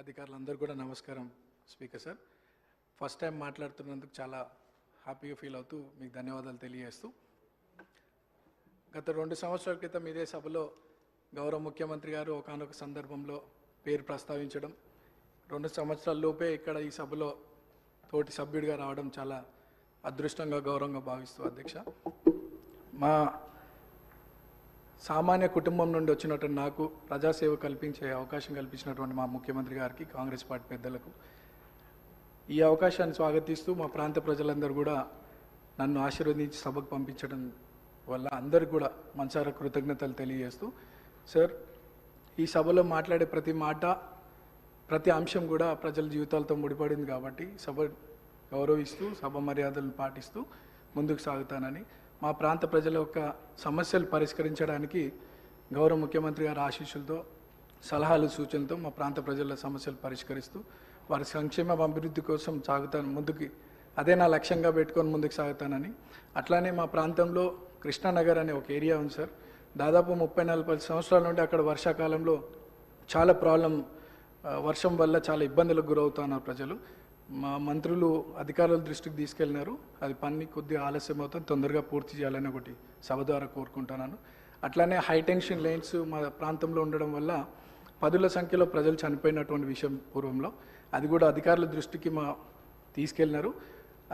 అధికారులందరూ కూడా నమస్కారం స్పీకర్ సార్. ఫస్ట్ టైం మాట్లాడుతున్నందుకు చాలా హ్యాపీగా ఫీల్ అవుతూ మీకు ధన్యవాదాలు తెలియజేస్తూ, గత 2 సంవత్సరాల క్రితం ఇదే సభలో గౌరవ ముఖ్యమంత్రి గారు ఒకానొక సందర్భంలో పేరు ప్రస్తావించడం, 2 సంవత్సరాల లోపే ఇక్కడ ఈ సభలో తోటి సభ్యుడిగా రావడం చాలా అదృష్టంగా గౌరవంగా భావిస్తూ అధ్యక్ష, మా సామాన్య కుటుంబం నుండి వచ్చినటువంటి నాకు ప్రజాసేవ కల్పించే అవకాశం కల్పించినటువంటి మా ముఖ్యమంత్రి గారికి, కాంగ్రెస్ పార్టీ పెద్దలకు ఈ అవకాశాన్ని స్వాగతిస్తూ మా ప్రాంత ప్రజలందరూ కూడా నన్ను ఆశీర్వదించి సభకు పంపించడం వల్ల అందరికీ కూడా మనసారా కృతజ్ఞతలు తెలియజేస్తూ, సార్ ఈ సభలో మాట్లాడే ప్రతి మాట ప్రతి అంశం కూడా ప్రజల జీవితాలతో ముడిపడింది కాబట్టి సభ గౌరవిస్తూ సభ మర్యాదలను పాటిస్తూ ముందుకు సాగుతానని, మా ప్రాంత ప్రజల యొక్క సమస్యలు పరిష్కరించడానికి గౌరవ ముఖ్యమంత్రి గారి ఆశీస్సులతో సలహాలు సూచనలతో మా ప్రాంత ప్రజల సమస్యలు పరిష్కరిస్తూ వారి సంక్షేమ అభివృద్ధి కోసం సాగుతాను ముందుకి, అదే నా లక్ష్యంగా పెట్టుకొని ముందుకు సాగుతానని. అట్లానే మా ప్రాంతంలో కృష్ణానగర్ అనే ఒక ఏరియా ఉంది సార్, దాదాపు 30-40 సంవత్సరాల నుండి అక్కడ వర్షాకాలంలో చాలా వర్షం వల్ల చాలా ఇబ్బందులకు గురవుతున్నారు ప్రజలు. మా మంత్రులు అధికారుల దృష్టికి తీసుకెళ్ళినారు, అది పని కొద్దిగా ఆలస్యం అవుతుంది, తొందరగా పూర్తి చేయాలని ఒకటి సభ ద్వారా కోరుకుంటున్నాను. అట్లానే హై టెన్షన్ లైన్స్ మా ప్రాంతంలో ఉండడం వల్ల 10ల సంఖ్యలో ప్రజలు చనిపోయినటువంటి విషయం పూర్వంలో, అది కూడా అధికారుల దృష్టికి తీసుకెళ్ళినారు.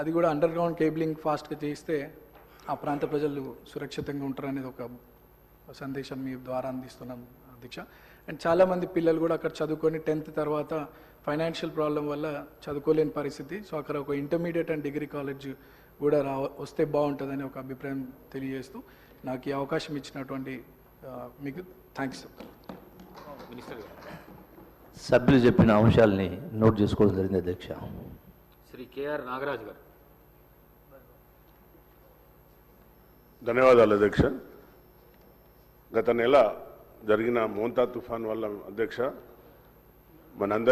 అది కూడా అండర్ గ్రౌండ్ కేబులింగ్ ఫాస్ట్గా చేస్తే ఆ ప్రాంత ప్రజలు సురక్షితంగా ఉంటారనేది ఒక సందేశం మీ ద్వారా అందిస్తున్నాం అధ్యక్ష. అండ్ చాలామంది పిల్లలు కూడా అక్కడ చదువుకొని 10th తర్వాత ఫైనాన్షియల్ ప్రాబ్లం వల్ల చదువుకోలేని పరిస్థితి, సో అక్కడ ఒక ఇంటర్మీడియట్ అండ్ డిగ్రీ కాలేజ్ కూడా వస్తే బాగుంటుందని ఒక అభిప్రాయం తెలియజేస్తూ నాకు ఈ అవకాశం ఇచ్చినటువంటి మీకు థ్యాంక్స్. సభ్యులు చెప్పిన అంశాలని నోట్ చేసుకోవడం జరిగింది అధ్యక్ష. శ్రీ కేఆర్ నాగరాజు గారు. ధన్యవాదాలు అధ్యక్ష. గత నెల జరిగిన మోంతా తుఫాన్ వల్ల అధ్యక్ష మనందరి